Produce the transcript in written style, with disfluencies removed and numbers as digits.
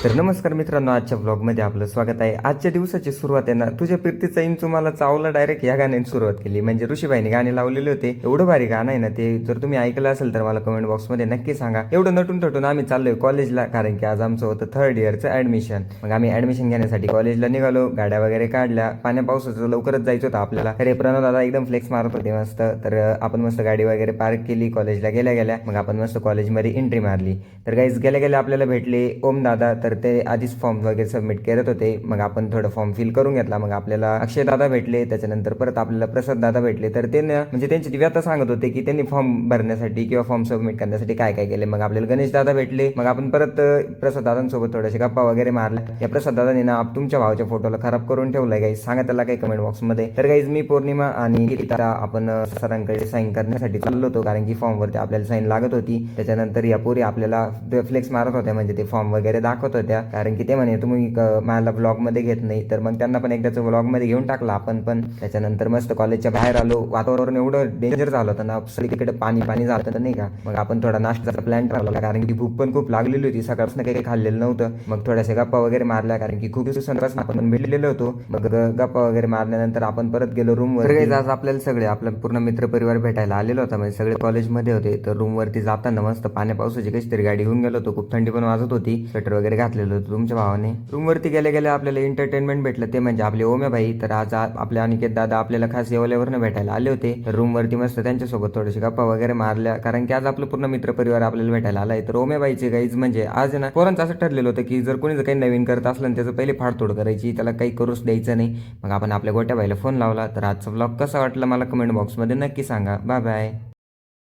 तर नमस्कार मित्रांनो, आजच्या ब्लॉगमध्ये आपलं स्वागत आहे। आजच्या दिवसाची सुरुवात आहे ना, तुझ्या प्रीतीचा इंचू मला चावला डायरेक्ट या गाण्याने सुरुवात केली। म्हणजे ऋषीबाईने गाणे लावलेले होते, एवढं भारी गाणं आहे ना ते। जर तुम्ही ऐकलं असेल तर मला कमेंट बॉक्समध्ये नक्की सांगा। एवढं नटून थटून आम्ही चाललोय कॉलेजला, कारण की आज आमचं होतं 3rd इयरचं ॲडमिशन। मग आम्ही ॲडमिशन घेण्यासाठी कॉलेजला निघालो, गाड्या वगैरे काढल्या। पाण्या पावसाचं लवकरच जायचं होतं आपल्याला। अरे प्रणव दादा एकदम फ्लेक्स मारत होते मस्त। तर आपण मस्त गाडी वगैरे पार्क केली, कॉलेजला गेल्या गेल्या मग आपण मस्त कॉलेजमध्ये एंट्री मारली। तर गाईज गेल्या गेल्या आपल्याला भेटले ओम दादा। तर ते आधीच फॉर्म वगैरे सबमिट करत होते, मग आपण थोडं फॉर्म फिल करून घेतला। मग आपल्याला अक्षय दादा भेटले, त्याच्यानंतर परत आपल्याला प्रसाद दादा भेटले। तर ते म्हणजे त्यांची ती व्यथा सांगत होते की त्यांनी फॉर्म भरण्यासाठी किंवा फॉर्म सबमिट करण्यासाठी काय काय केले। मग आपल्याला गणेश दादा भेटले, मग आपण परत प्रसाद दादांसोबत थोडेसे गप्पा वगैरे मारल्या। या प्रसाद दादांनी ना तुमच्या भावाच्या फोटोला खराब करून ठेवलाय गाईज, सांगा त्याला काही कमेंट बॉक्समध्ये। तर गाईज मी पौर्णिमा आणि गीता आपण सरांकडे साईन करण्यासाठी चाललो होतो, कारण की फॉर्मवरती आपल्याला साईन लागत होती। त्याच्यानंतर या पोरी आपल्याला फ्लेक्स मारत होत्या, म्हणजे ते फॉर्म वगैरे दाखवत होत्या, कारण की ते म्हणे तुम्ही मला ब्लॉगमध्ये घेत नाही। तर मग त्यांना पण एकदाच ब्लॉगमध्ये घेऊन टाकला आपण पण। त्याच्यानंतर मस्त कॉलेजच्या बाहेर आलो, वातावरण एवढं डेंजर झालं होतं ना, सगळीकडे पाणी पाणी झालं होतं नाही का। मग आपण थोडा नाश्त्याचा प्लॅन ठरवला, कारण की भूक पण खूप लागलेली होती, सकाळपासून काही खाल्लेलं नव्हतं। मग थोड्याशा गप्पा वगैरे मारल्या, कारण की खूप दिवसांपासून आपण भेटलेलो होतो। मग गप्पा वगैरे मारल्यानंतर आपण परत गेलो रूमवर। आज आपल्याला सगळे आपला पूर्ण मित्रपरिवार भेटायला आलेलो होता, म्हणजे सगळे कॉलेजमध्ये होते। तर रूमवरती जाताना मस्त पाण्या पावसाची कशी तरी गाडी घेऊन गेलो होतो, खूप थंडी पण वाजत होती, स्वेटर वगैरे घातलेलं होतं तुमच्या भावाने। रूमवरती गेल्या गेल्या आपल्याला एंटरटेनमेंट भेटलं, ते म्हणजे आपले ओम्या भाई। तर आज आपले अनिकेत दादा आपल्याला खास येवल्यावरनं भेटायला आले होते। तर रूमवरती मस्त त्यांच्यासोबत थोडेसे गप्पा वगैरे मारल्या, कारण की आज आपलं पूर्ण मित्रपरिवार आपल्याला भेटायला आलाय। तर ओम्या भाईचे गाईज म्हणजे आज ना पोरांचं असं ठरलेलं होतं की जर कोणी काही नवीन करत असलं ना, त्याचं पहिले फाडतोड करायची, त्याला काही करूच द्यायचं नाही। मग आपण आपल्या गोट्या भाईला फोन लावला। तर आजचा ब्लॉग कसा वाटला मला कमेंट बॉक्समध्ये नक्की सांगा। Bye bye.